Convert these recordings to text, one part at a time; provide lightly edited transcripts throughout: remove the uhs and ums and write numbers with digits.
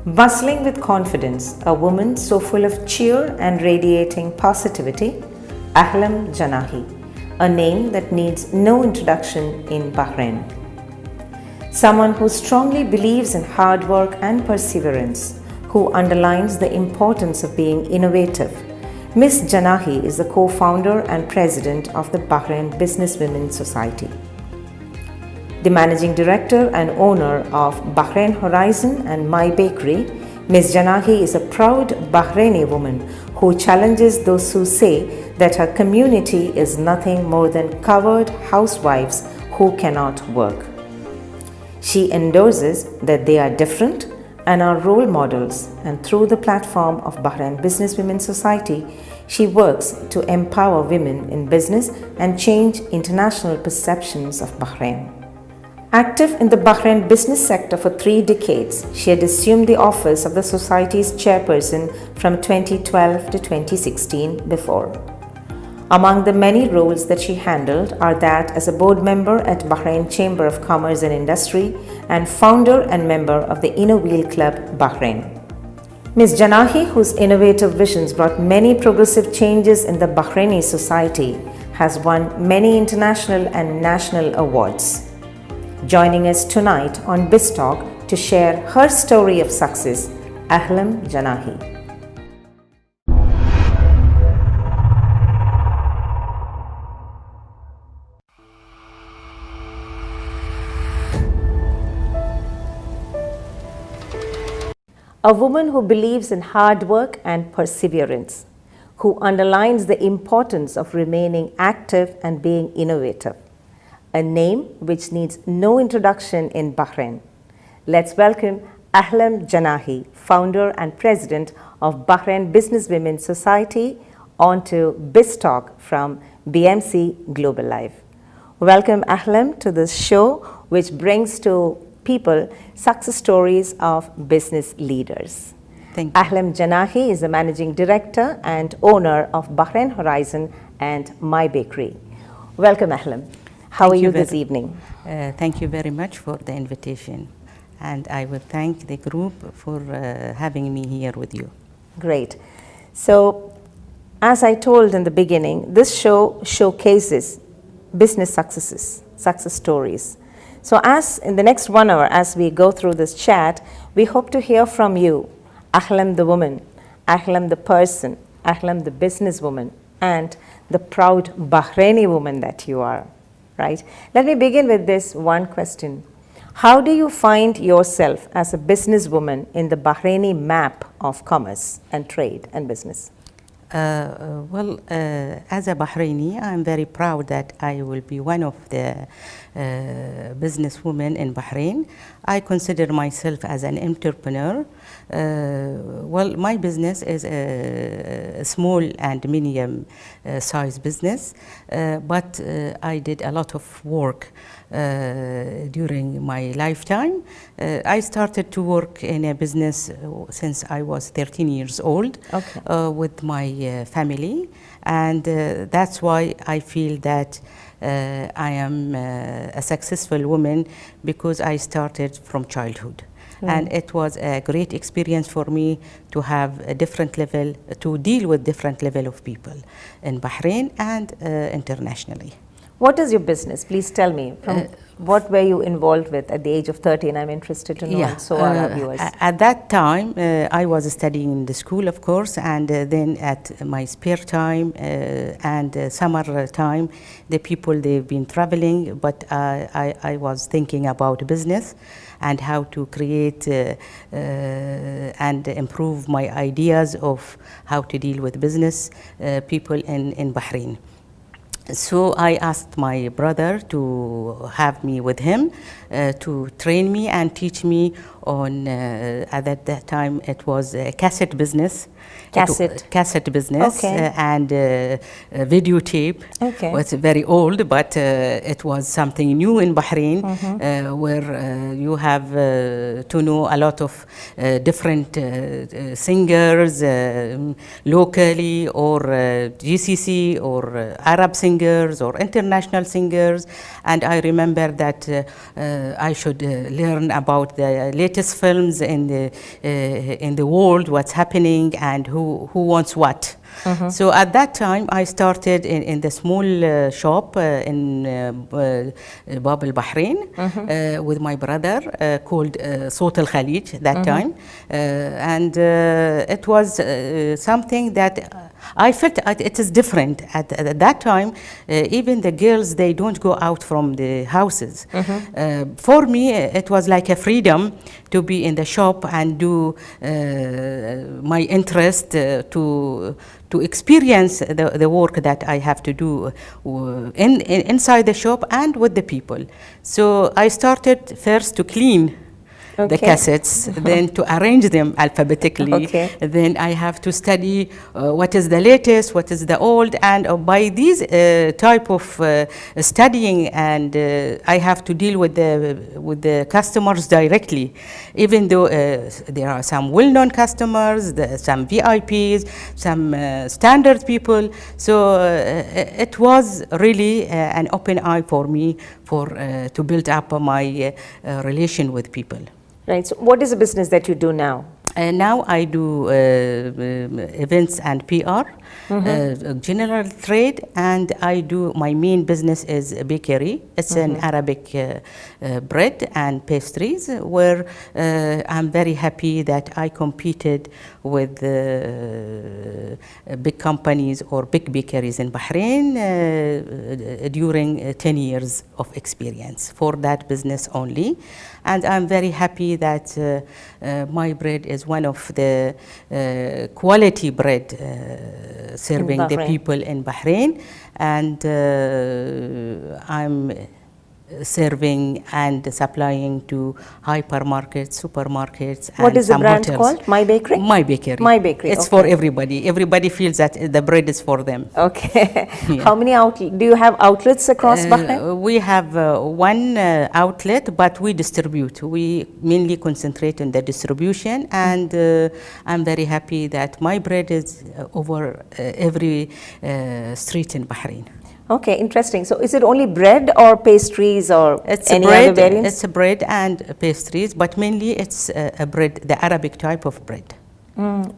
Bustling with confidence, a woman so full of cheer and radiating positivity, Ahlam Janahi, a name that needs no introduction in Bahrain. Someone who strongly believes in hard work and perseverance, who underlines the importance of being innovative. Ms. Janahi is the co-founder and president of the Bahrain Businesswomen Society. The managing director and owner of Bahrain Horizon and My Bakery, Ms. Janahi is a proud Bahraini woman who challenges those who say that her community is nothing more than covered housewives who cannot work. She endorses that they are different and are role models, and through the platform of Bahrain Businesswomen Society, she works to empower women in business and change international perceptions of Bahrain. Active in the Bahrain business sector for 3 decades, she had assumed the office of the Society's chairperson from 2012 to 2016 before. Among the many roles that she handled are that as a board member at Bahrain Chamber of Commerce and Industry and founder and member of the Inner Wheel Club Bahrain. Ms. Janahi, whose innovative visions brought many progressive changes in the Bahraini society, has won many international and national awards. Joining us tonight on BIZTALK to share her story of success, Ahlam Janahi. A woman who believes in hard work and perseverance, who underlines the importance of remaining active and being innovative. A name which needs no introduction in Bahrain. Let's welcome Ahlam Janahi, founder and president of Bahrain Businesswomen Society, onto BIZTALK from BMC Global Live. Welcome Ahlam to this show, which brings to people success stories of business leaders. Thank you. Ahlam Janahi is the managing director and owner of Bahrain Horizon and My Bakery. Welcome Ahlam. How are you this evening? Thank you very much for the invitation, and I would thank the group for having me here with you. Great. So, as I told in the beginning, this show showcases business successes, success stories. So as in the next 1 hour, as we go through this chat, we hope to hear from you, Ahlam the woman, Ahlam the person, Ahlam the businesswoman, and the proud Bahraini woman that you are, right? Let me begin with this one question. How do you find yourself as a businesswoman in the Bahraini map of commerce and trade and business? As a Bahraini, I'm very proud that I will be one of the businesswomen in Bahrain. I consider myself as an entrepreneur. My business is a small and medium size business, but I did a lot of work during my lifetime. I started to work in a business since I was 13 years old, okay, with my family, and that's why I feel that I am a successful woman, because I started from childhood. And it was a great experience for me to have a different level, to deal with different level of people in Bahrain and internationally. What is your business? Please tell me. What were you involved with at the age of 13? I'm interested to know, and so are our viewers. At that time, I was studying in the school, of course, and then at my spare time and summer time, the people, they've been traveling, but I was thinking about business and how to create and improve my ideas of how to deal with business people in Bahrain. So I asked my brother to have me with him to train me and teach me on, at that time it was a cassette business. Cassette business, okay, and videotape. Okay. It was very old, but it was something new in Bahrain, where you have to know a lot of different singers locally, or GCC, or Arab singers, or international singers. And I remember that I should learn about the latest latest films in the world, what's happening, and who wants what. So at that time, I started in the small shop in Bab al Bahrain with my brother called Sot al Khalij that time. And it was something that I felt it is different. At that time, even the girls, they don't go out from the houses. For me, it was like a freedom to be in the shop and do my interest to experience the work that I have to do inside the shop and with the people. So I started first to clean the cassettes, then to arrange them alphabetically. Then I have to study what is the latest, what is the old, and by these type of studying, and I have to deal with the customers directly, even though there are some well-known customers, some VIPs, some standard people. So it was really an open eye for me to build up my relation with people. Right. So what is the business that you do now? Now I do events and PR, general trade, and I do, my main business is a bakery. It's an Arabic bread and pastries, where I'm very happy that I competed with big companies or big bakeries in Bahrain during 10 years of experience for that business only. And I'm very happy that my bread is one of the quality bread serving the people in Bahrain. And I'm serving and supplying to hypermarkets, supermarkets, and what is the some brand hotels. called? My Bakery? My Bakery. My Bakery. It's for everybody. Everybody feels that the bread is for them. Okay. How many outlets? Do you have outlets across Bahrain? We have one outlet, but we distribute. We mainly concentrate on the distribution, and I'm very happy that my bread is over every street in Bahrain. Okay, interesting. So is it only bread or pastries or any other variants? It's a bread and pastries, but mainly it's a bread, the Arabic type of bread.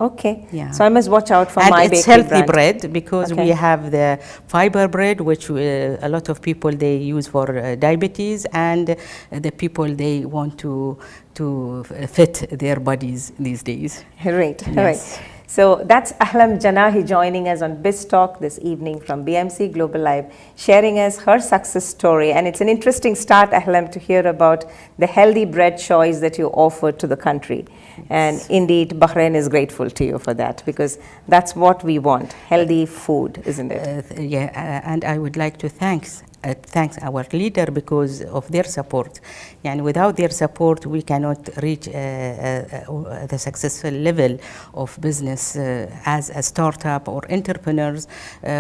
Okay. Yeah. So I must watch out for My Bakery. And it's healthy brand. bread, because we have the fiber bread, which a lot of people they use for diabetes, and the people they want to fit their bodies these days. Right. Yes. Right. So that's Ahlam Janahi joining us on BIZTALK this evening from BMC Global Live, sharing us her success story. And it's an interesting start, Ahlam, to hear about the healthy bread choice that you offer to the country. Yes. And indeed, Bahrain is grateful to you for that, because that's what we want, healthy food, isn't it? And I would like to thank our leader because of their support. And without their support, we cannot reach the successful level of business as a startup or entrepreneurs.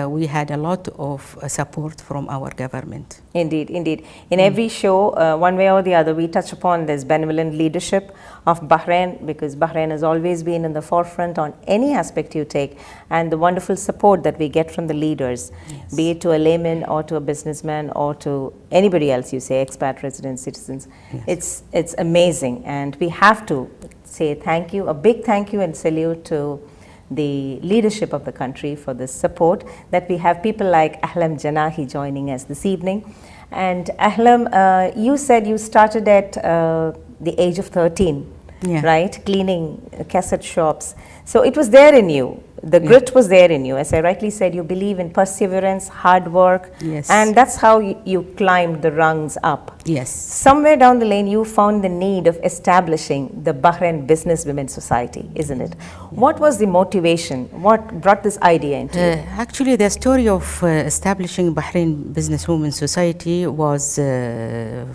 We had a lot of support from our government. Indeed, indeed. In every show, one way or the other, we touch upon this benevolent leadership of Bahrain, because Bahrain has always been in the forefront on any aspect you take, and the wonderful support that we get from the leaders, yes, be it to a layman or to a businessman or to anybody else, you say, expat, residents, citizens. Yes. It's amazing, and we have to say thank you, a big thank you and salute to the leadership of the country for this support, that we have people like Ahlam Janahi joining us this evening. And Ahlam, you said you started at the age of 13, right? Cleaning cassette shops. So it was there in you. The grit was there in you. As I rightly said, you believe in perseverance, hard work, yes, and that's how you climbed the rungs up. Yes. Somewhere down the lane, you found the need of establishing the Bahrain Businesswomen Society, isn't it? What was the motivation? What brought this idea into you? Actually, the story of establishing Bahrain Businesswomen Society was the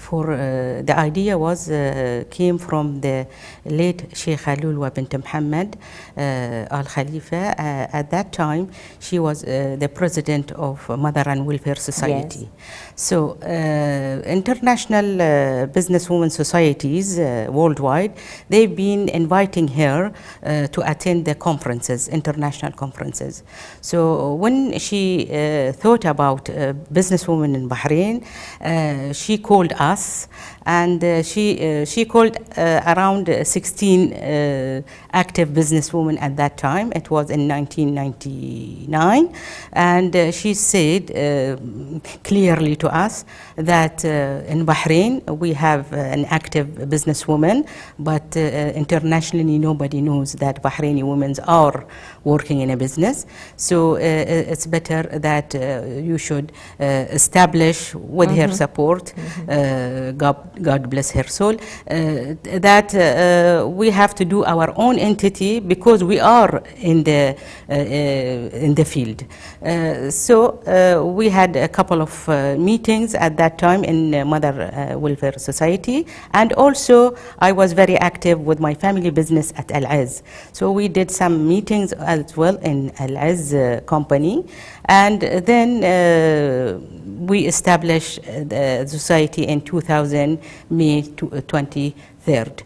idea was came from the late Sheikh Alulwa bint Muhammad Al Khalifa. At that time, she was the president of Mother and Welfare Society. Yes. So, international businesswomen societies worldwide, they've been inviting her to attend the conferences, international conferences. So, when she thought about businesswomen in Bahrain, she called us and she called around 16 active businesswomen at that time. It was in 1999, and she said clearly to us that in Bahrain we have an active businesswoman, but internationally nobody knows that Bahraini women are working in a business. So it's better that you should establish with her support, God bless her soul, that we have to do our own entity because we are in the field. So we had a couple of meetings at that time in Mother Welfare Society, and also I was very active with my family business at Al-Az. So we did some meetings as well in Al-Az company, and then we established the society in 2000, May 23rd.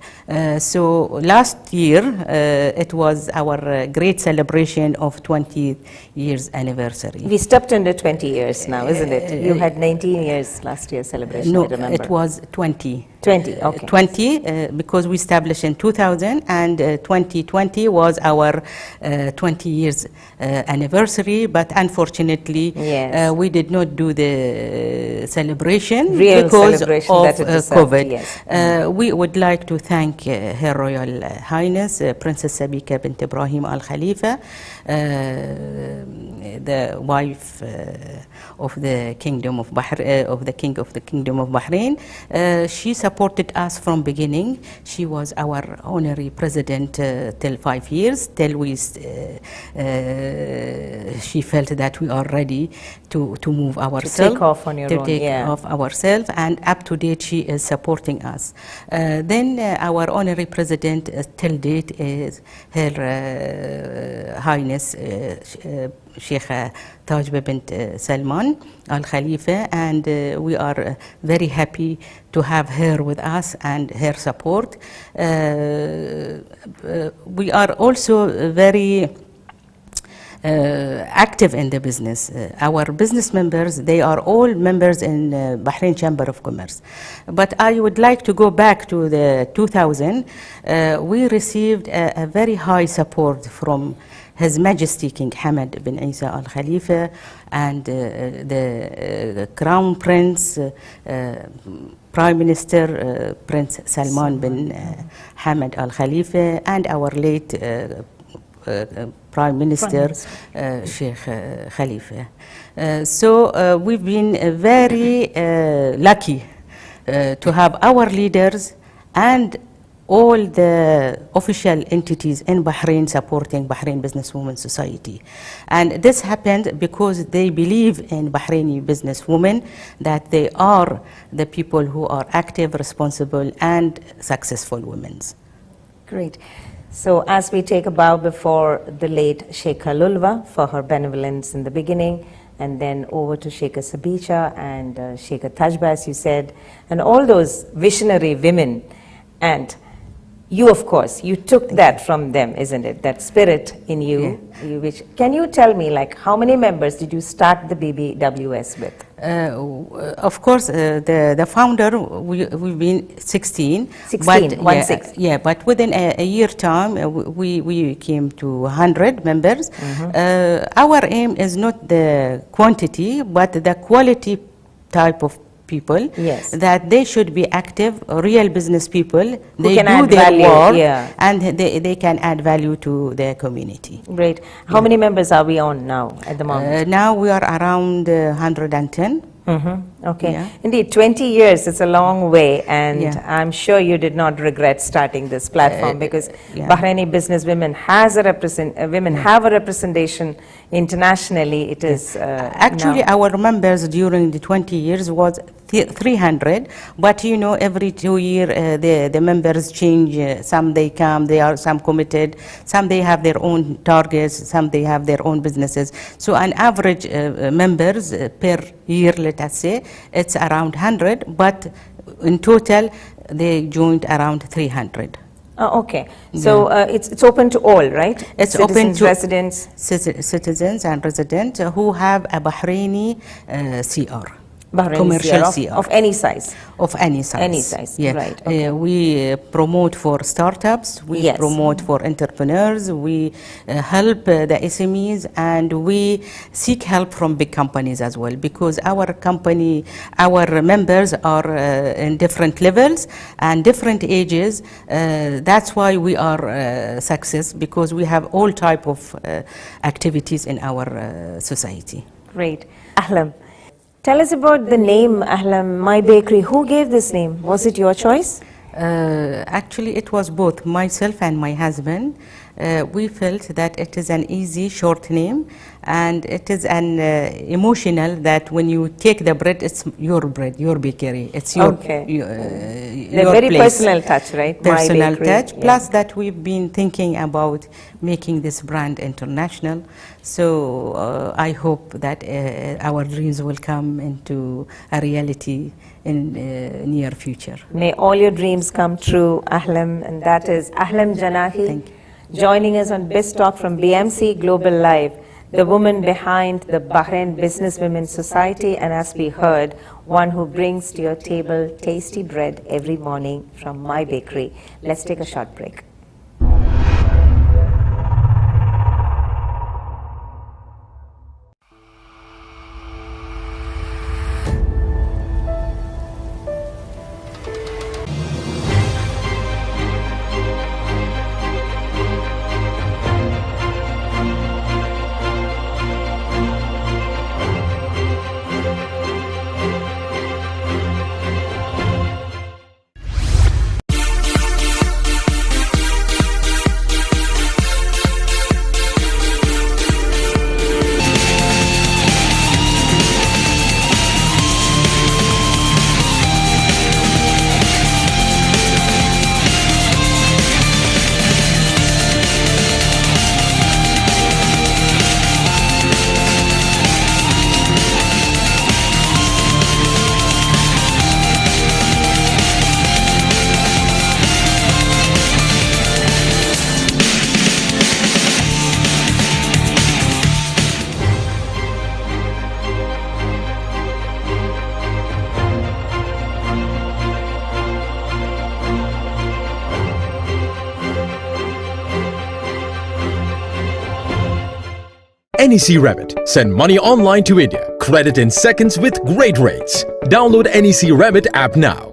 So last year it was our great celebration of 20 years anniversary. We stepped under 20 years now, isn't it? You had 19 years last year celebration, no, I remember. it was 20. 20, okay. 20 because we established in 2000, and 2020 was our 20 years anniversary, but unfortunately yes. We did not do the celebration Real because celebration of that it deserved, COVID. Yes. We would like to thank Her Royal Highness Princess Sabika bint Ibrahim Al Khalifa, the wife of the Kingdom of Bahrain, of the King of the Kingdom of Bahrain. She supported us from beginning. She was our honorary president till 5 years, till we she felt that we are ready to move ourselves, to take off on your own, take off ourselves, and up to date she is supporting us. Then our honorary president till date is Her Highness Sheikha Tajba bint Salman Al Khalifa, and we are very happy to have her with us and her support. We are also very active in the business. Our business members, they are all members in Bahrain Chamber of Commerce. But I would like to go back to the 2000. We received a very high support from His Majesty King Hamad bin Isa Al Khalifa and the Crown Prince, Prime Minister Prince Salman bin Hamad Al Khalifa, and our late Prime Minister Sheikh Khalifa. So we've been very lucky to have our leaders and all the official entities in Bahrain supporting Bahrain Businesswomen Society. And this happened because they believe in Bahraini businesswomen, that they are the people who are active, responsible, and successful women. Great. So as we take a bow before the late Sheikha Lulwa for her benevolence in the beginning, and then over to Sheikha Sabicha and Sheikha Tajba, as you said, and all those visionary women, and you, of course, you took that from them, isn't it? That spirit in you. Yeah. Which, can you tell me, like, how many members did you start the BBWS with? Of course, the founder, we've been 16. 16, but, 16. Yeah, but within a year time, we came to 100 members. Our aim is not the quantity, but the quality type of people, yes, that they should be active, real business people. Who they can do add their value, work, yeah, and they can add value to their community. Great. How many members are we on now at the moment? Now we are around 110. Okay. Yeah. Indeed, 20 years, it's a long way, and I'm sure you did not regret starting this platform, because Bahraini businesswomen have a representation internationally. It is actually now. Our members during the 20 years was 300, but you know, every 2 years the members change. Some they come, they are some committed, some they have their own targets, some they have their own businesses. So an average members per year, let us say, it's around 100, but in total they joined around 300. Okay, so it's open to all, right? It's citizens, open to residents, citizens and residents who have a Bahraini CR. Bahrain commercial CR of any size. Of any size. Any size, yeah. right. Okay. We promote for startups, we Yes. promote for entrepreneurs, we help the SMEs, and we seek help from big companies as well, because our company, our members are in different levels and different ages. That's why we are success, because we have all type of activities in our society. Great. Ahlam, tell us about the name Ahlam, My Bakery. Who gave this name? Was it your choice? Actually, it was both myself and my husband. We felt that it is an easy, short name, and it is an emotional that when you take the bread, it's your bread, your bakery. It's your, okay. Your very place. Personal touch, right? Personal My Bakery. touch. Yeah. Plus that we've been thinking about making this brand international. So I hope that our dreams will come into a reality in near future. May all your dreams come true, Ahlam, and that is Ahlam Janahi. Thank you. Joining us on BIZTALK from BMC Global Live, the woman behind the Bahrain Businesswomen Society, and as we heard, one who brings to your table tasty bread every morning from My Bakery. Let's take a short break. NEC Remit. Send money online to India. Credit in seconds with great rates. Download NEC Remit app now.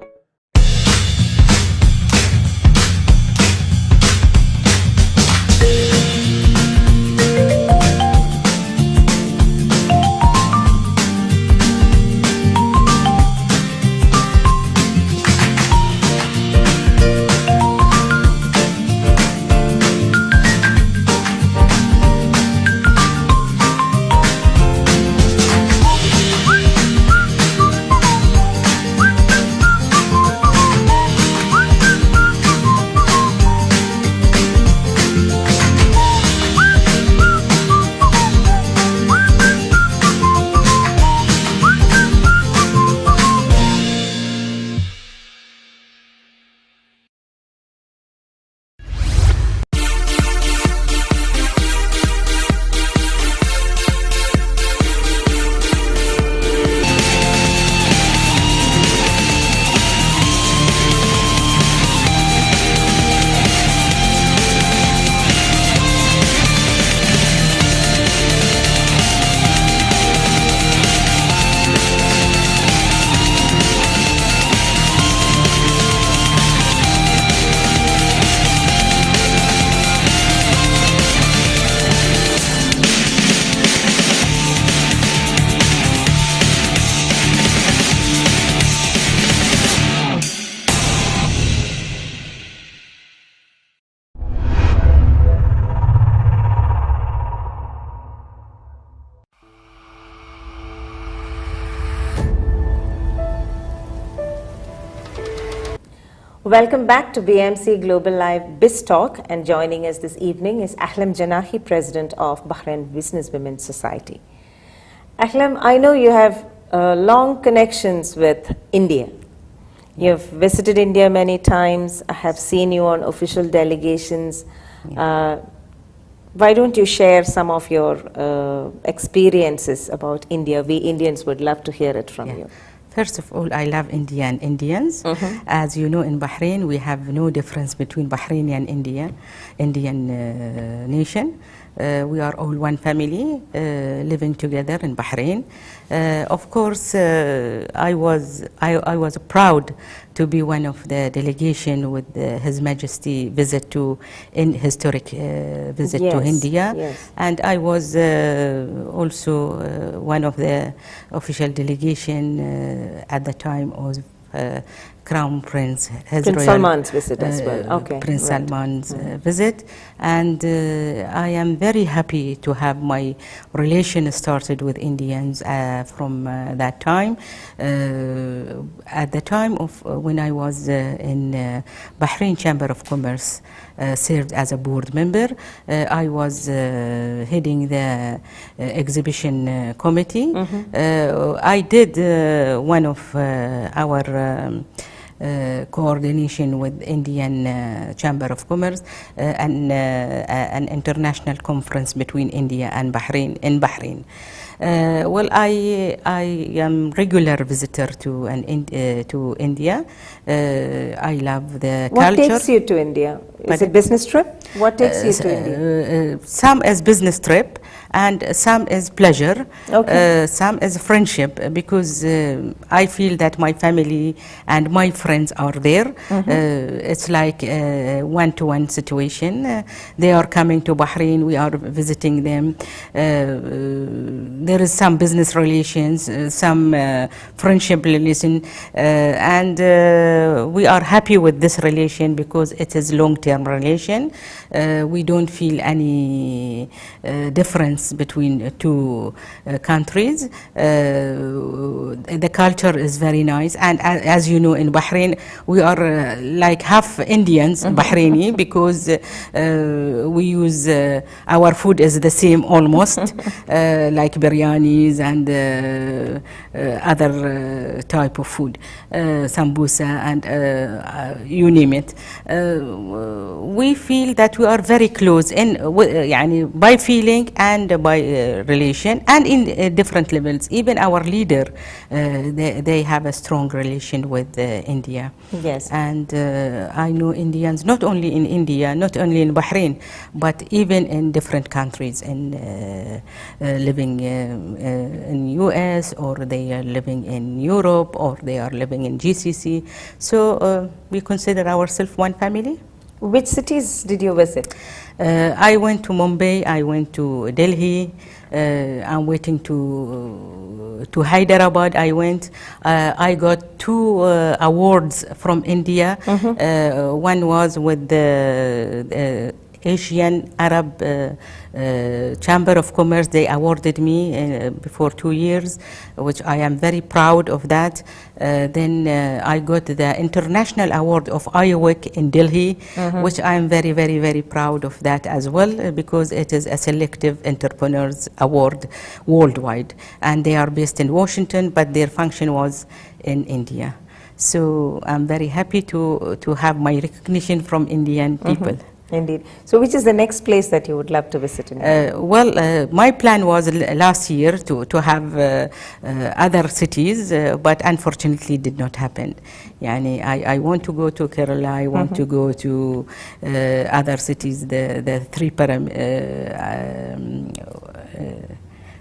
Welcome back to BMC Global Live BizTalk, and joining us this evening is Ahlam Janahi, President of Bahrain Businesswomen Society. Ahlam, I know you have long connections with India. You've visited India many times. I have seen you on official delegations. Why don't you share some of your experiences about India? We Indians would love to hear it from you. First of all, I love India and Indians. As you know, in Bahrain, we have no difference between Bahraini and Indian nation. We are all one family living together in Bahrain. Of course, I was proud to be one of the delegation with His Majesty visit to historic visit to India, and I was also one of the official delegation at the time of Crown Prince, Prince Salman's visit as well. Prince Salman's visit, and I am very happy to have my relation started with Indians from that time. At the time of when I was in Bahrain Chamber of Commerce, served as a board member, I was heading the exhibition committee. I did one of our coordination with Indian Chamber of Commerce, an international conference between India and Bahrain in Bahrain. Well, I am regular visitor to India. I love the culture. What takes you to India? Is it business trip? What takes you to India? Some is business trip, and some is pleasure. Some is friendship, because I feel that my family and my friends are there. It's like a one-to-one situation. They are coming to Bahrain, we are visiting them. There is some business relations, some friendship relation, and we are happy with this relation because it is long-term relation. We don't feel any difference between two countries. The culture is very nice, and as you know, in Bahrain we are like half Indians, Bahraini, because we use our food is the same almost, like biryanis and other type of food, sambusa and you name it. We feel that we are very close in by feeling and by relation, and in different levels. Even our leader, they have a strong relation with India. Yes. And I know Indians not only in India, not only in Bahrain, but even in different countries, in living in US, or they are living in Europe, or they are living in GCC. So we consider ourselves one family. Which cities did you visit? I went to Mumbai, I went to Delhi, I'm waiting to Hyderabad. I went. I got 2 awards from India. One was with the Asian Arab Chamber of Commerce. They awarded me before 2 years, which I am very proud of that. Then I got the International Award of IOWIC in Delhi, which I am very, very, very proud of that as well, because it is a selective entrepreneurs award worldwide, and they are based in Washington, but their function was in India. So I'm very happy to have my recognition from Indian people. Indeed. So which is the next place that you would love to visit in India? Well, my plan was last year to have other cities, but unfortunately did not happen. I want to go to Kerala, I want to go to other cities, the 3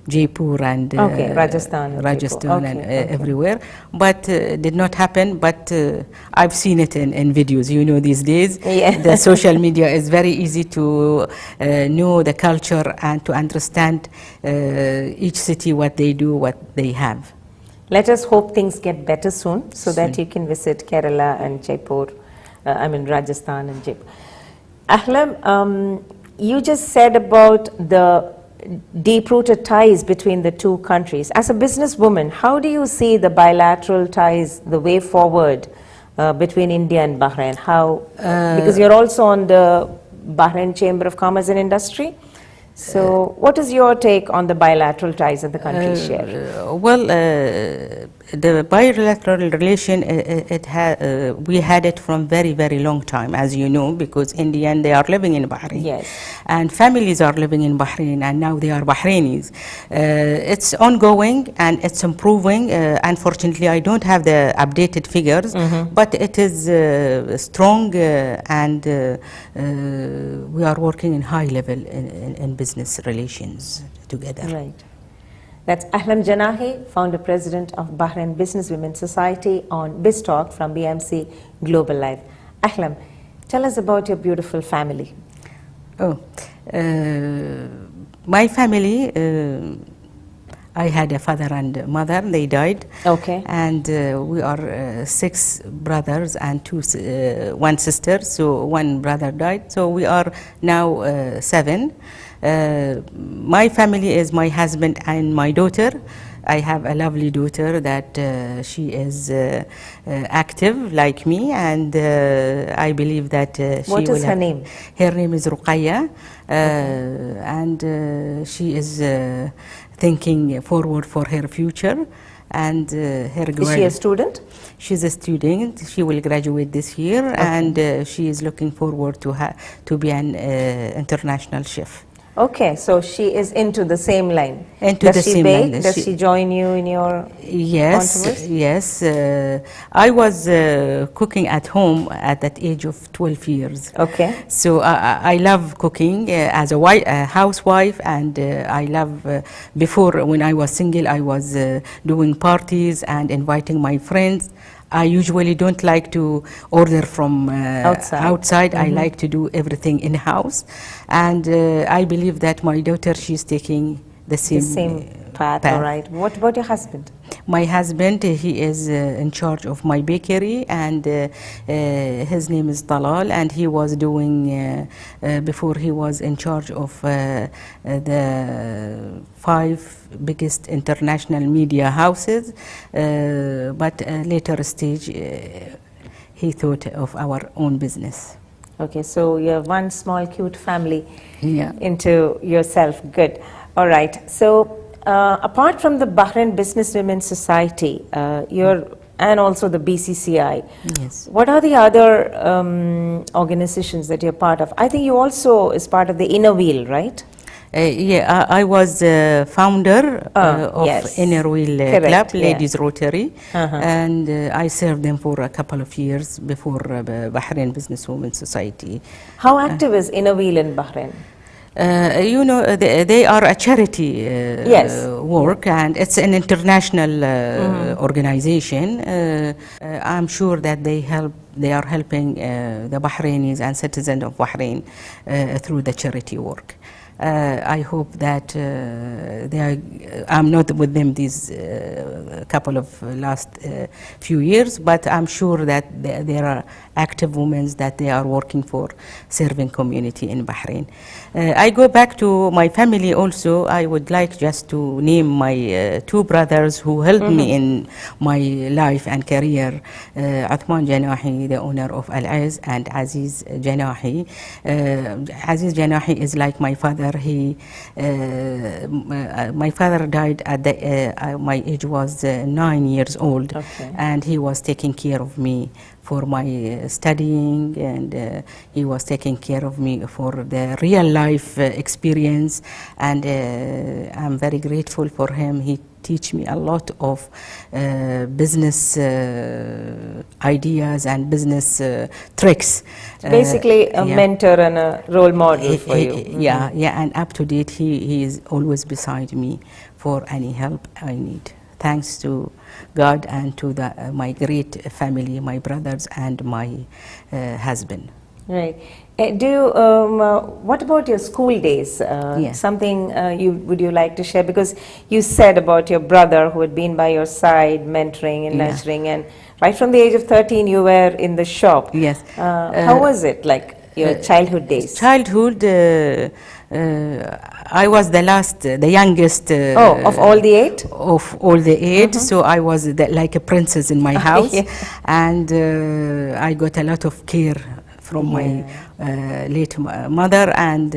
Jaipur and Rajasthan and everywhere, but did not happen. But I've seen it in videos. You know, these days the social media is very easy to know the culture and to understand each city, what they do, what they have. Let us hope things get better soon, so that you can visit Kerala and Jaipur. Rajasthan and Jaipur. Ahlam, you just said about the deep-rooted ties between the 2 countries. As a businesswoman, how do you see the bilateral ties, the way forward between India and Bahrain? How? Because you're also on the Bahrain Chamber of Commerce and Industry. So what is your take on the bilateral ties that the countries share? Well, The bilateral relation, we had it from very, very long time, as you know, because Indian, they are living in Bahrain. Yes. And families are living in Bahrain, and now they are Bahrainis. It's ongoing and it's improving. Unfortunately, I don't have the updated figures, but it is strong, and we are working in high level in business relations together. Right. That's Ahlam Janahi, founder president of Bahrain Businesswomen Society, on BIZTALK from BMC Global Life. Ahlam, tell us about your beautiful family. Oh, my family, I had a father and mother, they died. Okay. And we are 6 brothers and 1 sister, so 1 brother died. So we are now 7. My family is my husband and my daughter. I have a lovely daughter that she is active like me, and I believe that she What is her name? Her name is Ruqayya, and she is thinking forward for her future. And her Is she a student? She's a student. She will graduate this year, and she is looking forward to be an international chef. Okay, so she is into the same line. Does she bake? Does she join you in your Yes, yes. I was cooking at home at that age of 12 years. Okay. So I love cooking as a housewife, and I love, before when I was single, I was doing parties and inviting my friends. I usually don't like to order from outside. I like to do everything in-house. And I believe that my daughter, she's taking the same path. All right. What about your husband? My husband, he is in charge of my bakery, and his name is Talal, and he was doing, before he was in charge of the 5 biggest international media houses, but later stage he thought of our own business. Okay, so you have one small cute family Yeah. into yourself. Good. All right. So apart from the Bahrain Businesswomen Society, and also the BCCI, Yes. what are the other organizations that you're part of? I think you also is part of the Inner Wheel, right? Yeah, I was founder of yes. Inner Wheel Correct, Club, Ladies Rotary, and I served them for a couple of years before Bahrain Businesswomen Society. How active is Inner Wheel in Bahrain? You know, they are a charity Yes. work, and it's an international organization. I'm sure that they are helping the Bahrainis and citizens of Bahrain through the charity work. I hope that I'm not with them these couple of last few years, but I'm sure that there are active women that they are working for serving community in Bahrain. I go back to my family also. I would like just to name my 2 brothers who helped me in my life and career. Uthman Janahi, the owner of Al-Aiz, and Aziz Janahi. Aziz Janahi is like my father. My father died at my age was 9 years old, and he was taking care of me for my studying, and he was taking care of me for the real life experience, and I'm very grateful for him. He teach me a lot of business ideas and business tricks. Basically a mentor and a role model for you. Yeah, and up to date, he is always beside me for any help I need. Thanks to God and to my great family, my brothers and my husband. Right. What about your school days? Something would you like to share? Because you said about your brother who had been by your side, mentoring and nurturing, and right from the age of 13 you were in the shop. Yes. How was it, like your childhood days? Childhood, I was the youngest. Of all the 8? Of all the 8, so I was like a princess in my house, and I got a lot of care from my late mother and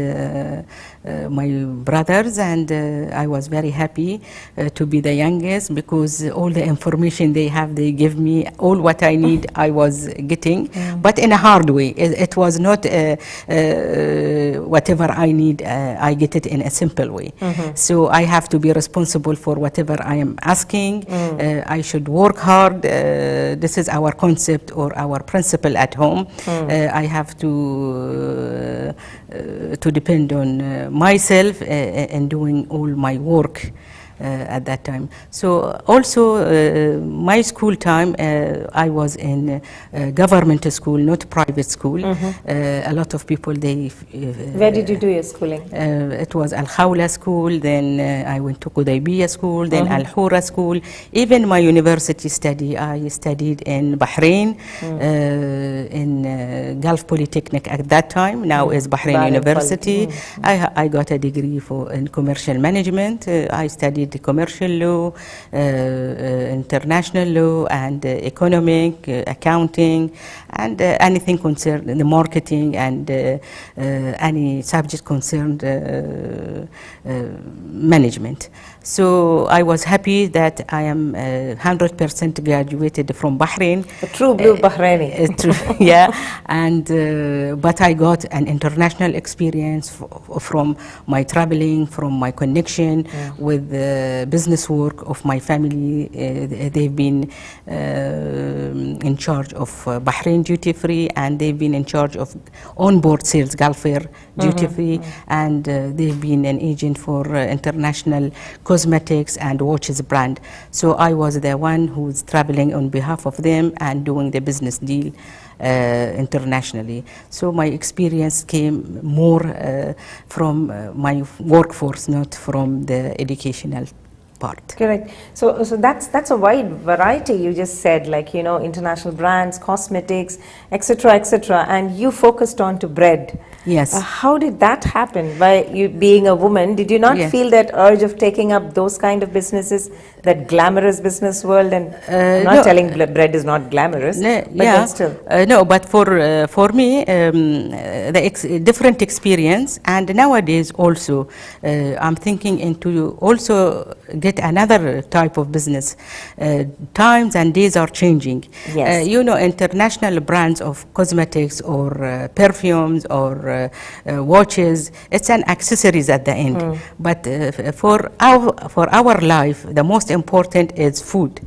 my brothers, and I was very happy to be the youngest, because all the information they have, they give me all what I need. I was getting, but in a hard way. It was not whatever I need, I get it in a simple way. So I have to be responsible for whatever I am asking. I should work hard. This is our concept or our principle at home. I have to depend on myself in doing all my work at that time. So also my school time, I was in government school, not private school. A lot of people, they... Where did you do your schooling? It was Al Khawla school, then I went to Qudaybiya school, then Al Hura school. Even my university study, I studied in Bahrain, in Gulf Polytechnic at that time, now is Bahrain University. I got a degree in commercial management. I studied the commercial law, international law, and economic, accounting, and anything concerned the marketing, and any subject concerned management. So I was happy that I am 100% graduated from Bahrain. A true blue Bahraini. Yeah, and but I got an international experience from my traveling, from my connection with the business work of my family. They've been in charge of Bahrain duty free, and they've been in charge of onboard sales, Gulf Air duty free, and they've been an agent for international cosmetics and watches brand. So I was the one who's traveling on behalf of them and doing the business deal internationally. So my experience came more from my workforce, not from the educational part. Correct. So that's a wide variety. You just said, like, you know, international brands, cosmetics, etc., etc., and you focused on to bread. Yes. How did that happen? By you being a woman, did you not feel that urge of taking up those kind of businesses, that glamorous business world? And I'm not telling bread is not glamorous, but then still. No, but for me, the different experience, and nowadays also, I'm thinking into also get another type of business. Times and days are changing. Yes. You know, international brands of cosmetics or perfumes or watches, it's an accessories at the end. But for our life, the most important is food.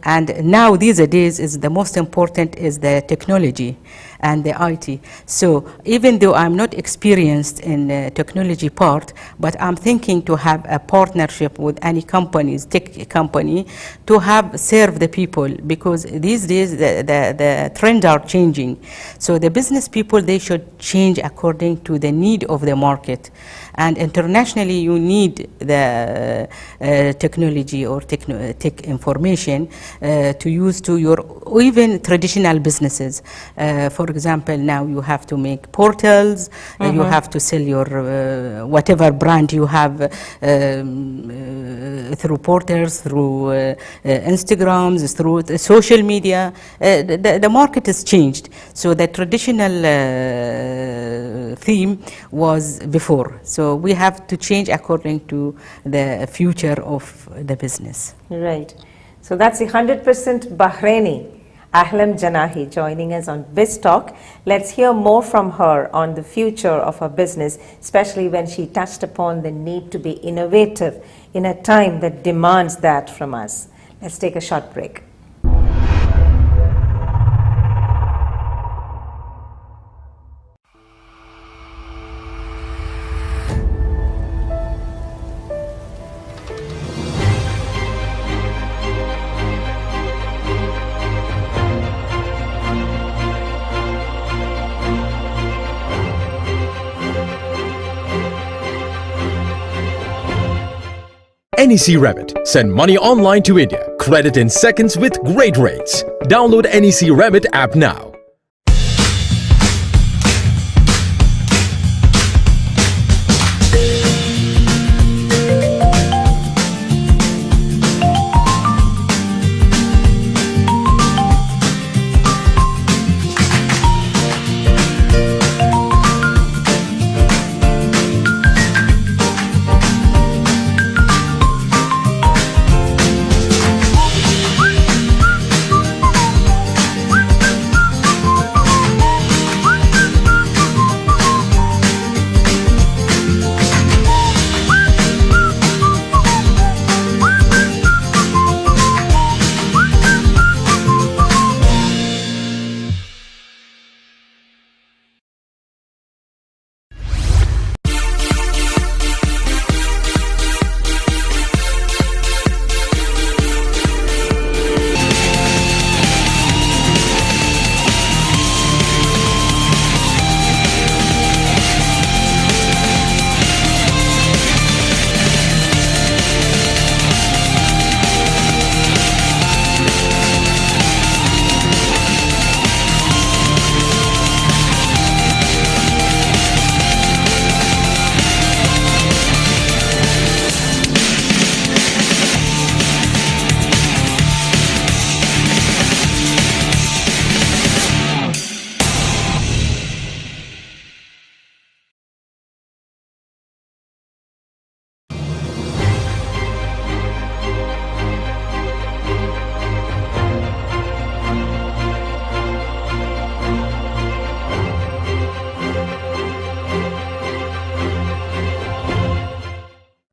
And now these days is the most important is the technology and the IT. So even though I'm not experienced in the technology part, but I'm thinking to have a partnership with any companies, tech company, to have serve the people, because these days the trends are changing. So the business people, they should change according to the need of the market. And internationally, you need the technology or tech information to use to your even traditional businesses. For example, now you have to make portals, you have to sell your whatever brand you have through portals, through Instagrams, through the social media. The market has changed. So the traditional theme was before. So we have to change according to the future of the business. Right. So that's the 100% Bahraini, Ahlam Janahi, joining us on BIZTALK. Let's hear more from her on the future of her business, especially when she touched upon the need to be innovative in a time that demands that from us. Let's take a short break. NEC Remit. Send money online to India. Credit in seconds with great rates. Download NEC Remit app now.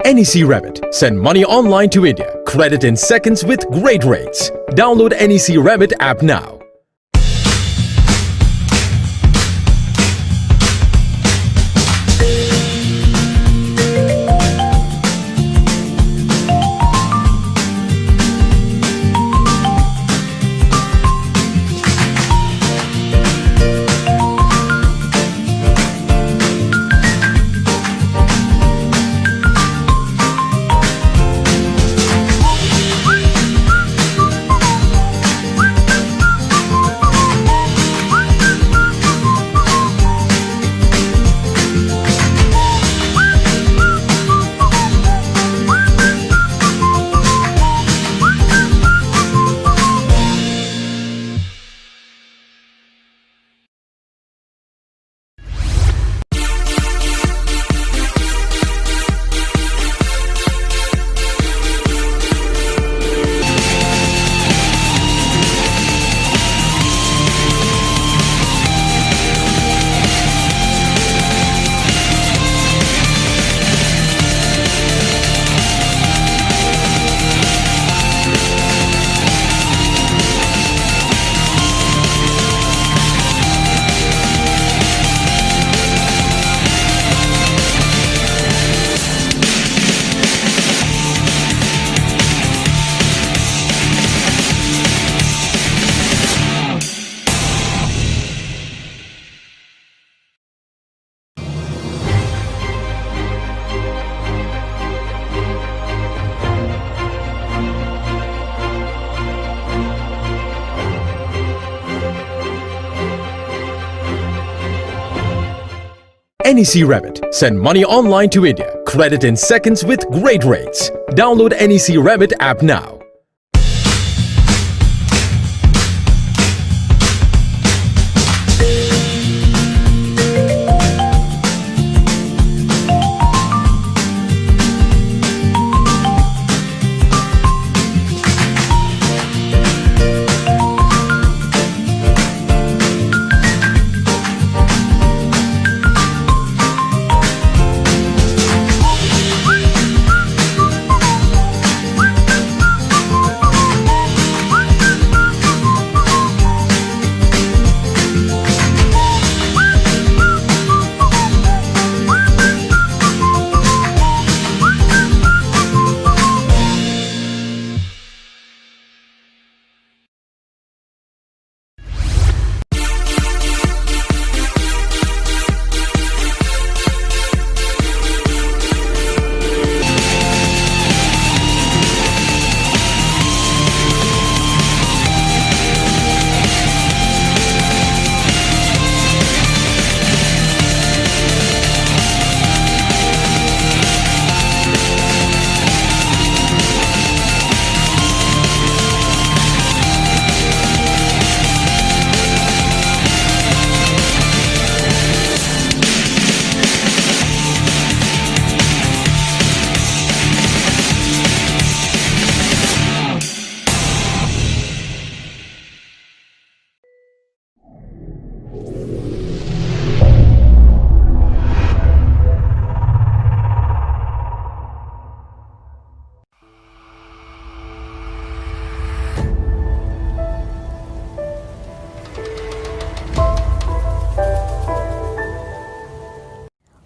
NEC Remit. Send money online to India. Credit in seconds with great rates. Download NEC Remit app now. NEC Remit. Send money online to India. Credit in seconds with great rates. Download NEC Remit app now.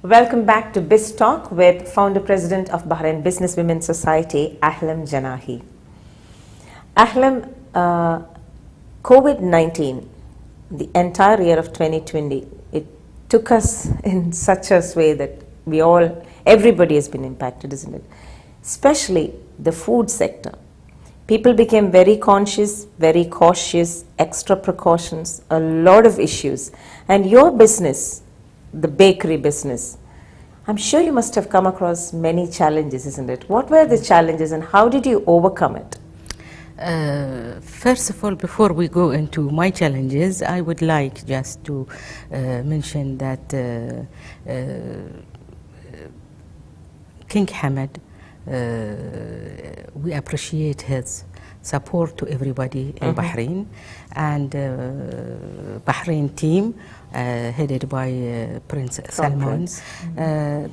Welcome back to BIZTALK with Founder President of Bahrain Businesswomen Society, Ahlam Janahi. Ahlam, COVID-19, the entire year of 2020, it took us in such a way that everybody has been impacted, isn't it? Especially the food sector. People became very conscious, very cautious, extra precautions, a lot of issues. And your business, the bakery business, I'm sure you must have come across many challenges, isn't it? What were the challenges and how did you overcome it? First of all, before we go into my challenges, I would like just to mention that King Hamad, we appreciate his support to everybody in Bahrain, and Bahrain team headed by Prince Salman,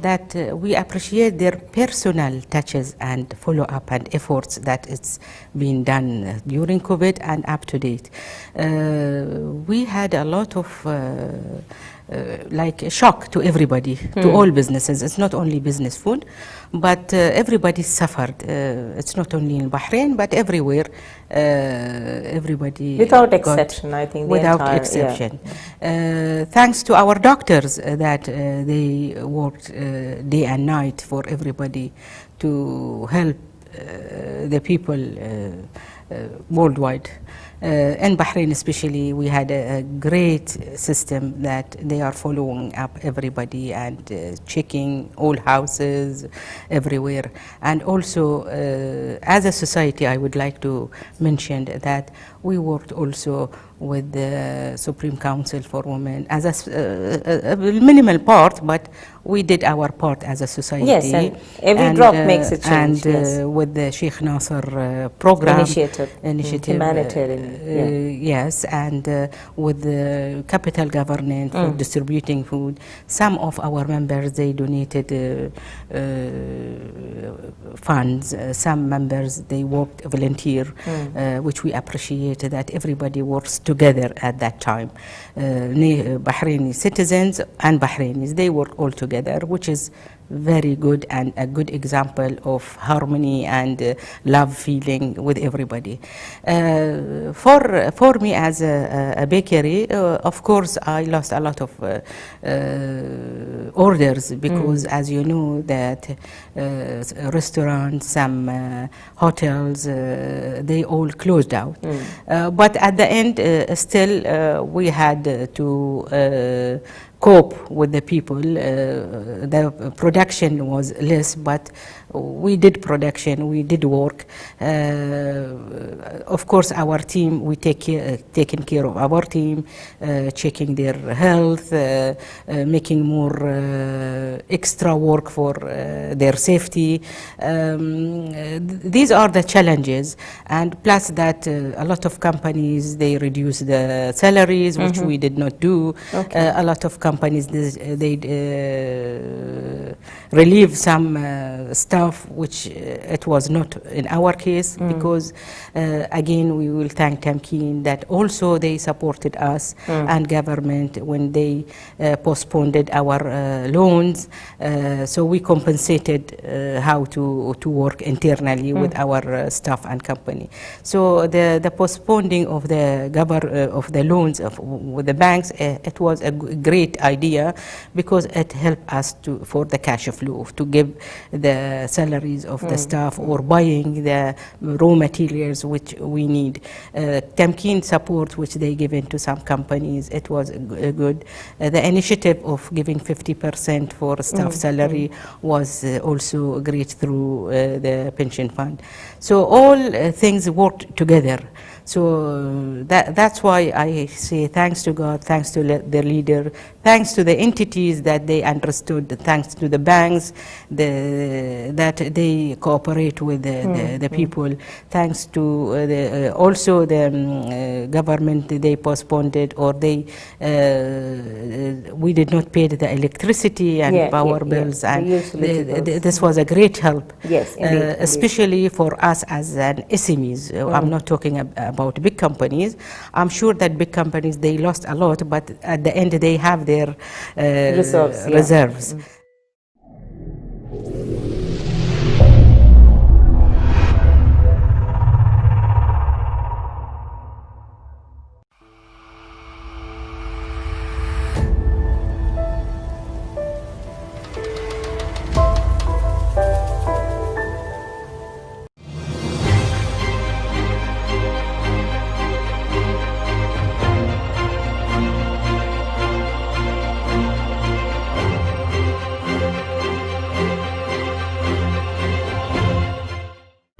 that we appreciate their personal touches and follow-up and efforts that it's been done during COVID and up to date. We had a lot of like a shock to everybody, to all businesses. It's not only business food, but everybody suffered. It's not only in Bahrain, but everywhere. Everybody without exception, I think. Without exception. Yeah. Thanks to our doctors that they worked day and night for everybody to help the people worldwide. In Bahrain especially, we had a great system that they are following up everybody and checking all houses everywhere. And also, as a society, I would like to mention that we worked also with the Supreme Council for Women as a minimal part, but we did our part as a society. Yes, and every drop makes a change. And with the Sheikh Nasser program. Initiative. Humanitarian. Yes, and with the capital government for distributing food. Some of our members, they donated funds. Some members, they worked volunteer, which we appreciate that everybody works together at that time. Bahraini citizens and Bahrainis, they work all together, which is very good and a good example of harmony and love feeling with everybody. For me as a bakery, of course, I lost a lot of orders because, as you know, that restaurants, some hotels, they all closed down. But at the end, still, we had to cope with the people. The production was less, but we did production, we did work. Of course, our team, we taking care of our team, checking their health, making more extra work for their safety. These are the challenges, and plus that a lot of companies, they reduce the salaries, which we did not do. A lot of companies, they relieve some staff, which it was not in our case, because again, we will thank Tamkeen that also they supported us and government when they postponed our loans. So we compensated how to work internally with our staff and company. So the postponing of the loans with the banks, it was a great idea because it helped us for the cash flow, to give the salaries of the staff or buying the raw materials which we need. Tamkeen support which they given to some companies, it was good. The initiative of giving 50% for staff salary was also great through the pension fund. So all things worked together. So that's why I say thanks to God, thanks to the leader, thanks to the entities that they understood, thanks to the banks that they cooperate with the people, thanks to also the government, they postponed it, or they we did not pay the electricity and power bills, and this was a great help. Yes, indeed, especially for us as an SMEs. I'm not talking about big companies. I'm sure that big companies, they lost a lot, but at the end they have their reserves.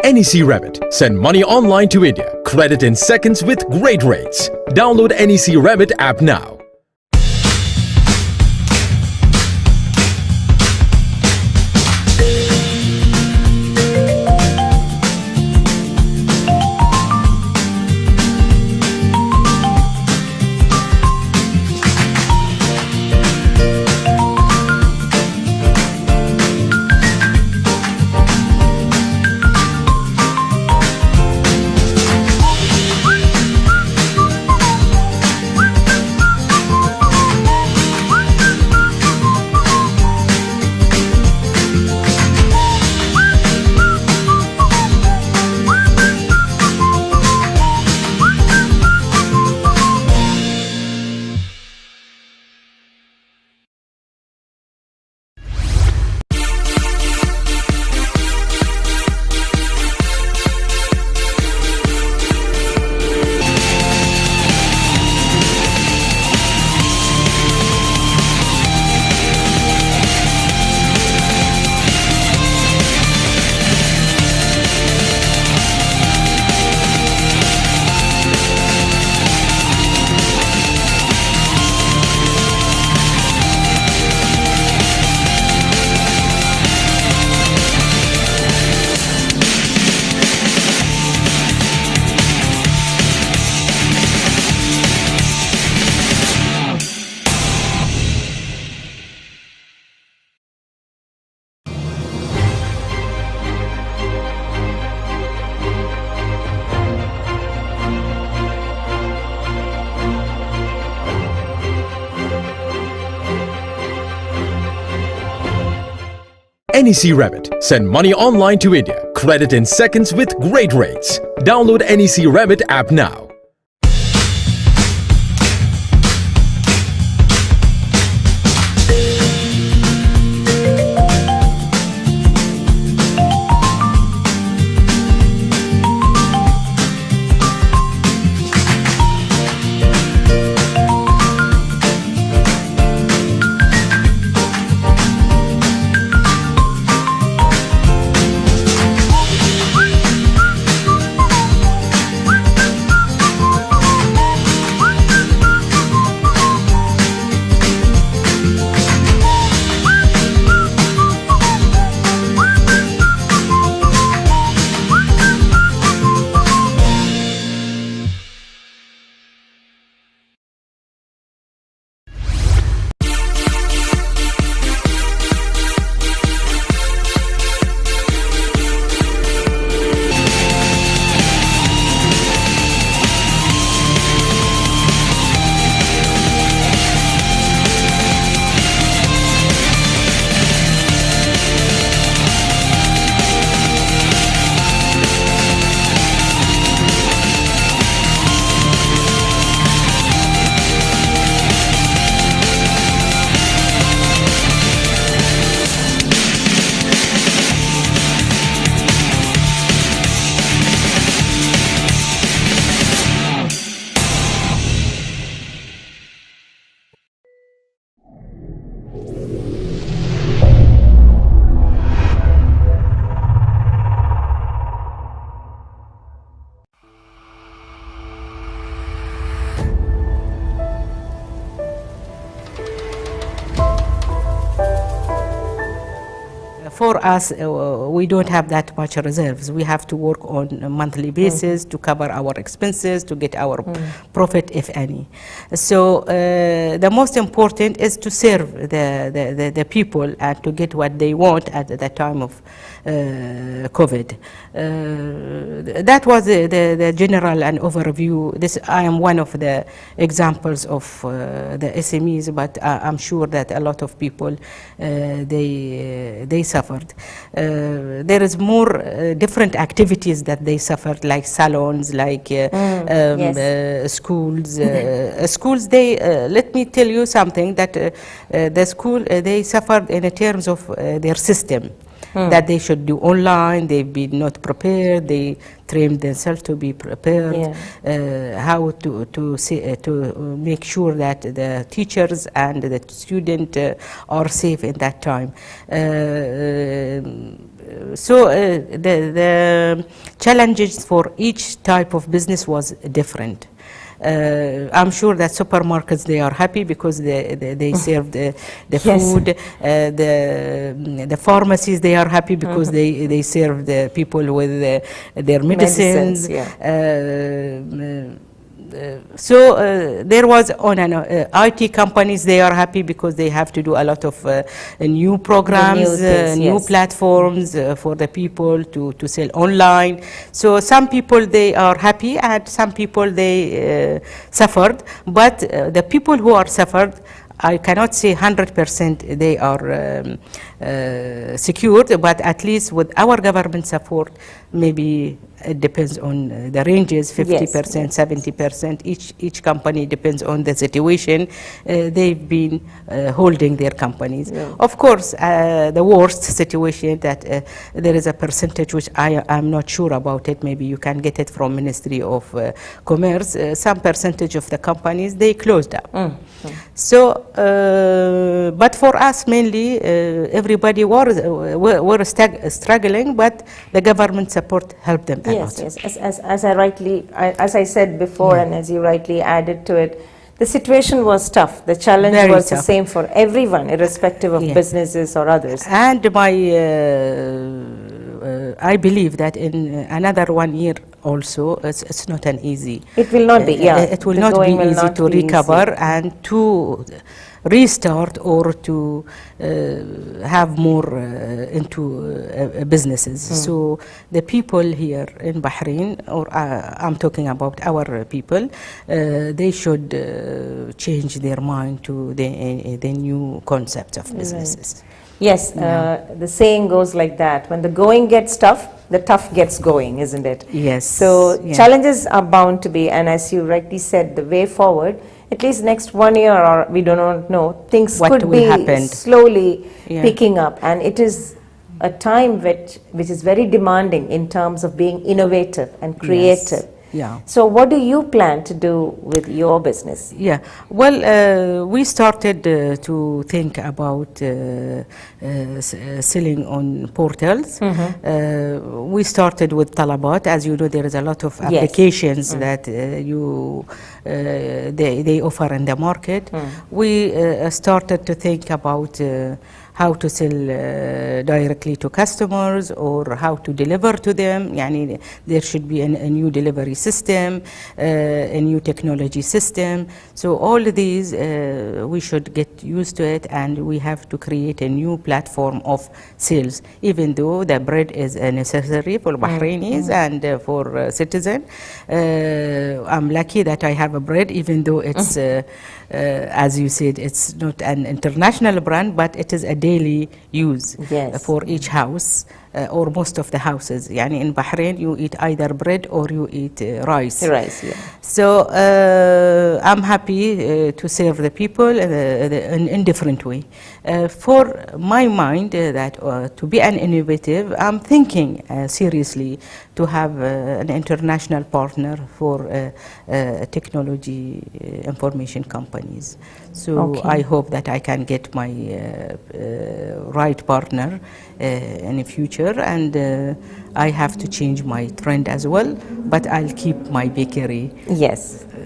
NEC Remit. Send money online to India. Credit in seconds with great rates. Download NEC Remit app now. NEC Remit. Send money online to India. Credit in seconds with great rates. Download NEC Remit app now. For us, we don't have that much reserves. We have to work on a monthly basis to cover our expenses, to get our profit, if any. So the most important is to serve the people and to get what they want at the time of COVID. That was the general and overview. I am one of the examples of the SMEs, but I'm sure that a lot of people they suffered. There is more different activities that they suffered, like salons, like schools. Schools, they let me tell you something, that the school they suffered in terms of their system. That they should do online, they've been not prepared, they trained themselves to be prepared, how to make sure that the teachers and the student are safe in that time. So the challenges for each type of business was different. I'm sure that supermarkets, they are happy because they serve the food. The pharmacies, they are happy because they serve the people with their medicines. So there was on an IT companies, they are happy because they have to do a lot of new programs, new platforms for the people to sell online. So some people, they are happy, and some people, they suffered. But the people who are suffered, I cannot say 100% they are secured, but at least with our government support, maybe it depends on the ranges, 50%, 70%. Each company depends on the situation. They've been holding their companies. Of course, the worst situation that there is a percentage which I'm not sure about it. Maybe you can get it from Ministry of Commerce. Some percentage of the companies, they closed up. So, but for us mainly, everybody were struggling, but the government support helped them a lot. As I said before, and as you rightly added to it, the situation was tough. The challenge was the same for everyone, irrespective of businesses or others. And I believe that in another 1 year also, it's not an easy. It will not be. It will not be easy to recover and to restart or to have more into businesses. So the people here in Bahrain, or I'm talking about our people, they should change their mind to the new concept of businesses. Right. Yes, the saying goes like that: when the going gets tough, the tough gets going, isn't it? Yes. So challenges are bound to be, and as you rightly said, the way forward, at least next 1 year, or we do not know, things could be slowly picking up, and it is a time which is very demanding in terms of being innovative and creative. Yeah. So what do you plan to do with your business? Yeah, well, we started to think about selling on portals. We started with Talabat. As you know, there is a lot of applications that they offer in the market. We started to think about how to sell directly to customers, or how to deliver to them. Yani, there should be a new delivery system, a new technology system. So all of these, we should get used to it, and we have to create a new platform of sales, even though the bread is necessary for Bahrainis and for citizens. I'm lucky that I have a bread, even though it's, as you said, it's not an international brand, but it is a daily use for each house, or most of the houses. Yani in Bahrain, you eat either bread or you eat rice. So I'm happy to serve the people in different way. For my mind, that to be an innovative, I'm thinking seriously to have an international partner for technology information companies. So I hope that I can get my right partner in the future, and I have to change my trend as well, but I'll keep my bakery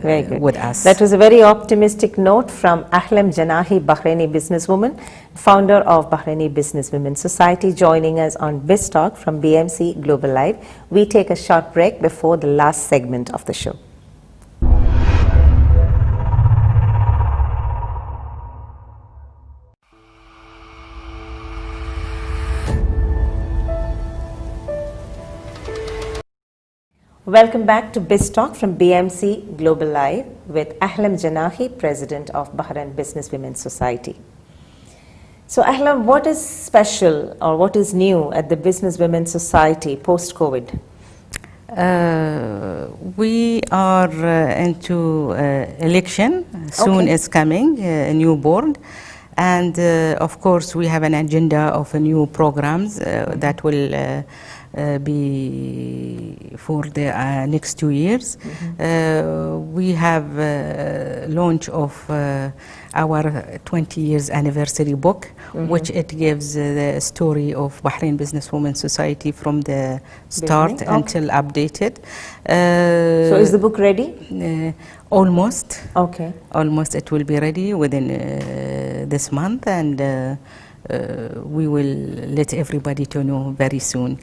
very good. with us. That was a very optimistic note from Ahlam Janahi, Bahraini businesswoman, founder of Bahraini Businesswomen Society, joining us on BIZTALK from BMC Global Live. We take a short break before the last segment of the show. Welcome back to BIZTALK from BMC Global Live with Ahlam Janahi, President of Bahrain Businesswomen Society. So Ahlam, what is special or what is new at the Businesswomen Society post-COVID? We are into election, soon is coming, a new board. And of course, we have an agenda of new programs that will be for the next 2 years. We have launch of our 20 years anniversary book, which it gives the story of Bahrain Businesswomen Society from the start until updated. So is the book ready? Almost. Okay. Almost, it will be ready within this month, and we will let everybody to know very soon.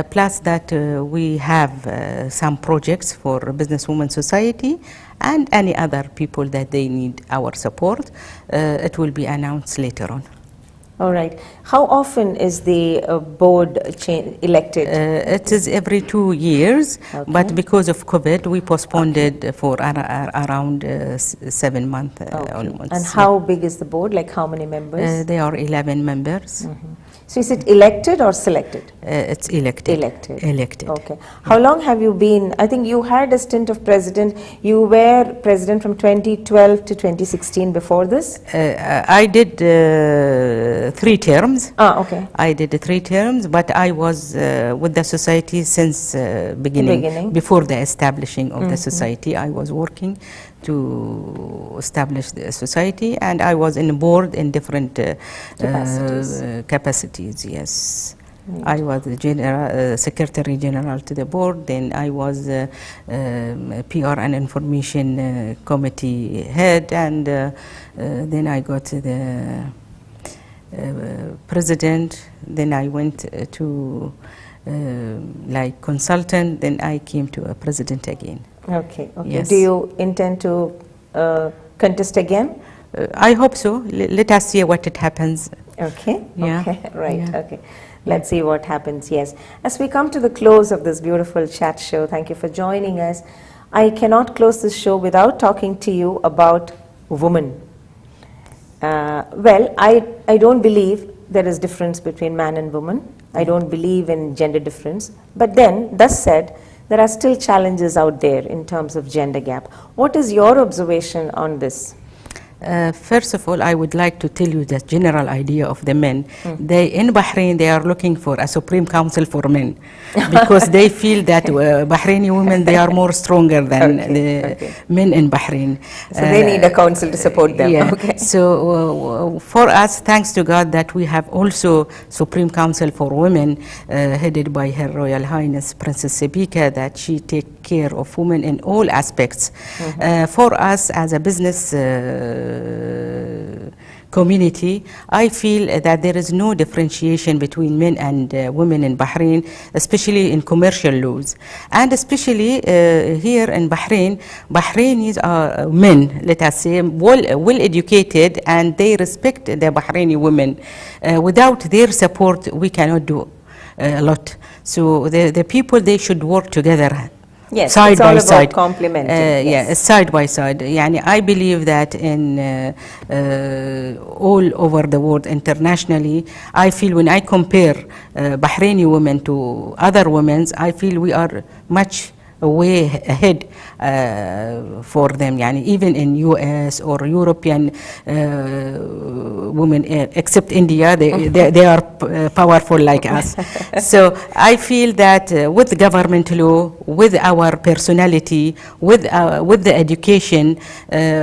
Plus that we have some projects for Businesswomen Society and any other people that they need our support. It will be announced later on. All right. How often is the board elected? It is every 2 years, but because of COVID, we postponed it for around 7 months almost. And how big is the board? Like how many members? There are 11 members. So is it elected or selected? It's elected. Elected. Okay. How long have you been? I think you had a stint of president. You were president from 2012 to 2016 before this? I did 3 terms. Okay. I did 3 terms, but I was with the society since beginning. Before the establishing of the society, I was working to establish the society, and I was in the board in different capacities. Yes. I was the Secretary General to the board, then I was PR and Information Committee head, and then I got the President, then I went to like consultant, then I came to a President again. Okay. Yes. Do you intend to contest again? I hope so. Let us see what it happens. Okay. Yeah. Okay. Right. Yeah. Okay. Let's see what happens. Yes. As we come to the close of this beautiful chat show, thank you for joining us. I cannot close this show without talking to you about women. Well, I don't believe there is difference between man and woman. I don't believe in gender difference. But then, thus said, there are still challenges out there in terms of gender gap. What is your observation on this? First of all, I would like to tell you the general idea of the men. They, in Bahrain, they are looking for a Supreme Council for men because they feel that Bahraini women, they are more stronger than the men in Bahrain. So they need a council to support them. Yeah. Okay. So for us, thanks to God that we have also Supreme Council for Women headed by Her Royal Highness Princess Sebika, that she take care of women in all aspects. For us as a business community, I feel that there is no differentiation between men and women in Bahrain, especially in commercial laws. And especially here in Bahrain, Bahrainis are men, let us say, well educated, and they respect the Bahraini women. Without their support, we cannot do a lot. So the people, they should work together. Yes, side it's all by about side. complementing. Yeah, Yes. side by side. Yani, I believe that in all over the world, internationally, I feel when I compare Bahraini women to other women, I feel we are much way ahead for them. Yani, even in US or European women, except India, they are powerful like us. So I feel that with government law, with our personality, with the education,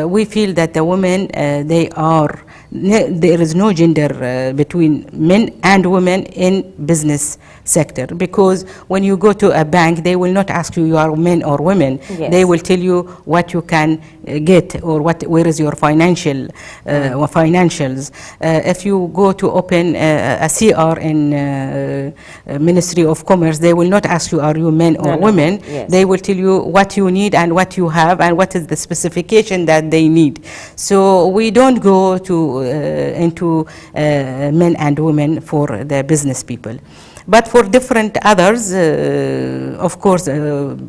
we feel that the women, there is no gender between men and women in business sector, because when you go to a bank, they will not ask you are men or women. Yes. They will tell you what you can get or where is your financials. If you go to open a CR in Ministry of Commerce, they will not ask you are you men or women. Yes. They will tell you what you need and what you have and what is the specification that they need. So we don't go into men and women for the business people. But for different others, of course,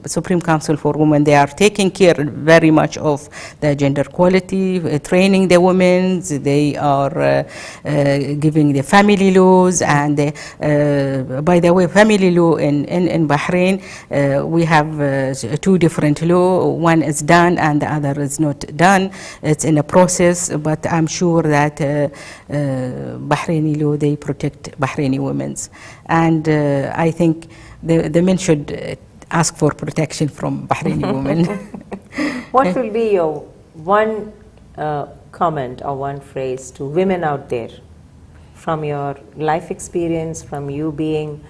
Supreme Council for Women, they are taking care very much of the gender equality, training the women. They are giving the family laws. And by the way, family law in Bahrain, we have two different laws. One is done and the other is not done. It's in a process, but I'm sure that Bahraini law, they protect Bahraini women. And I think the men should ask for protection from Bahraini women. What will be your one comment or one phrase to women out there from your life experience, from you being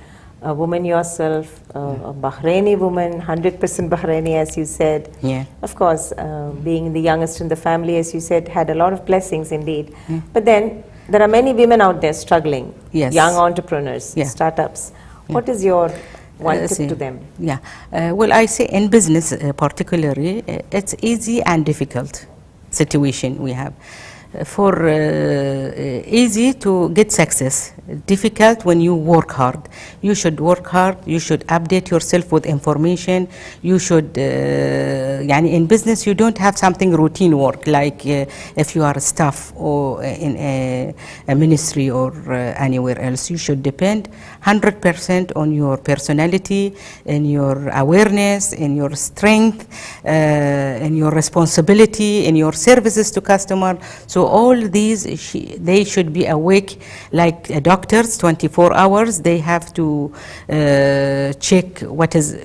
a woman yourself, a Bahraini woman, 100% Bahraini, as you said. Yeah. Of course, being the youngest in the family, as you said, had a lot of blessings indeed. But then there are many women out there struggling, Yes. young entrepreneurs, Yeah. startups. What is your one tip to them? Yeah. Well, I say in business particularly, it's easy and difficult situation we have. For easy to get success, difficult when you work hard. You should work hard, you should update yourself with information, you should, in business you don't have something routine work like if you are a staff or in a ministry or anywhere else. You should depend 100% on your personality, in your awareness, in your strength, in your responsibility, in your services to customer. So all these, they should be awake like doctors 24 hours. They have to check what is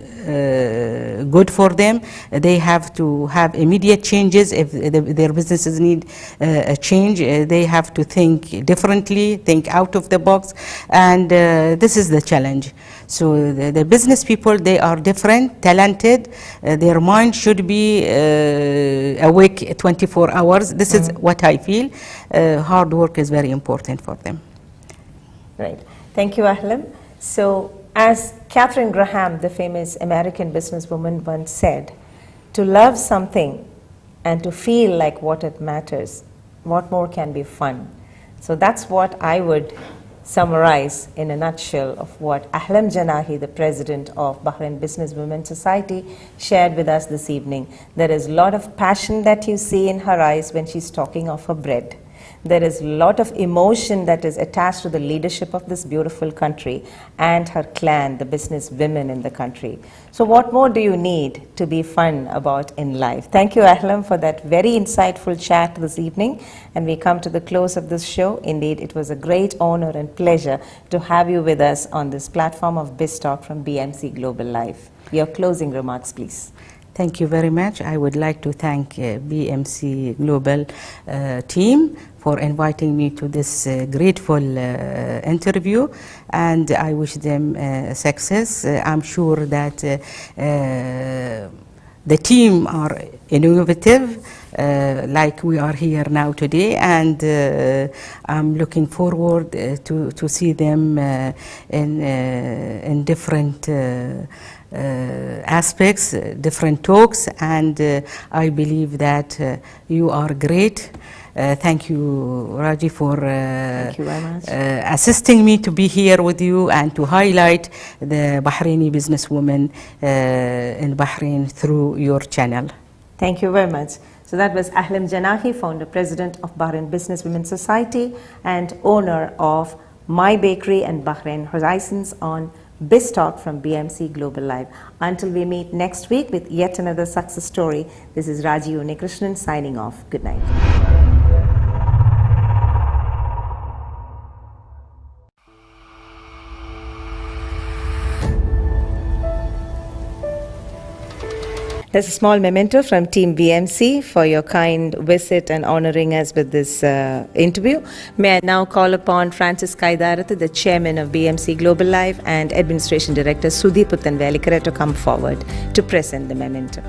good for them. They have to have immediate changes if their businesses need a change. They have to think differently, think out of the box, and this is the challenge. So the business people, they are different, talented. Their mind should be awake 24 hours. This is what I feel. Hard work is very important for them. Right. Thank you, Ahlam. So, as Katharine Graham, the famous American businesswoman, once said, to love something and to feel like what it matters, what more can be fun? So that's what I would summarize in a nutshell of what Ahlam Janahi, the president of Bahrain Businesswomen Society, shared with us this evening. There is a lot of passion that you see in her eyes when she's talking of her bread. There is a lot of emotion that is attached to the leadership of this beautiful country and her clan, the business women in the country. So what more do you need to be fun about in life? Thank you, Ahlam, for that very insightful chat this evening. And we come to the close of this show. Indeed, it was a great honor and pleasure to have you with us on this platform of BIZTALK from BMC Global Life. Your closing remarks, please. Thank you very much. I would like to thank BMC Global team for inviting me to this grateful interview, and I wish them success. I'm sure that the team are innovative, like we are here now today, and I'm looking forward to see them in different aspects, different talks, and I believe that you are great. Thank you, Raji, for Thank you very much. assisting me to be here with you and to highlight the Bahraini businesswomen in Bahrain through your channel. Thank you very much. So that was Ahlam Janahi, founder president of Bahrain Businesswomen Society and owner of My Bakery and Bahrain Horizons on BIZTALK from BMC Global Live. Until we meet next week with yet another success story, this is Raji Unikrishnan signing off. Good night. There's a small memento from Team BMC for your kind visit and honoring us with this interview. May I now call upon Francis Kaidarathu, the chairman of BMC Global Life, and administration director Sudhi Puttanvelikara to come forward to present the memento.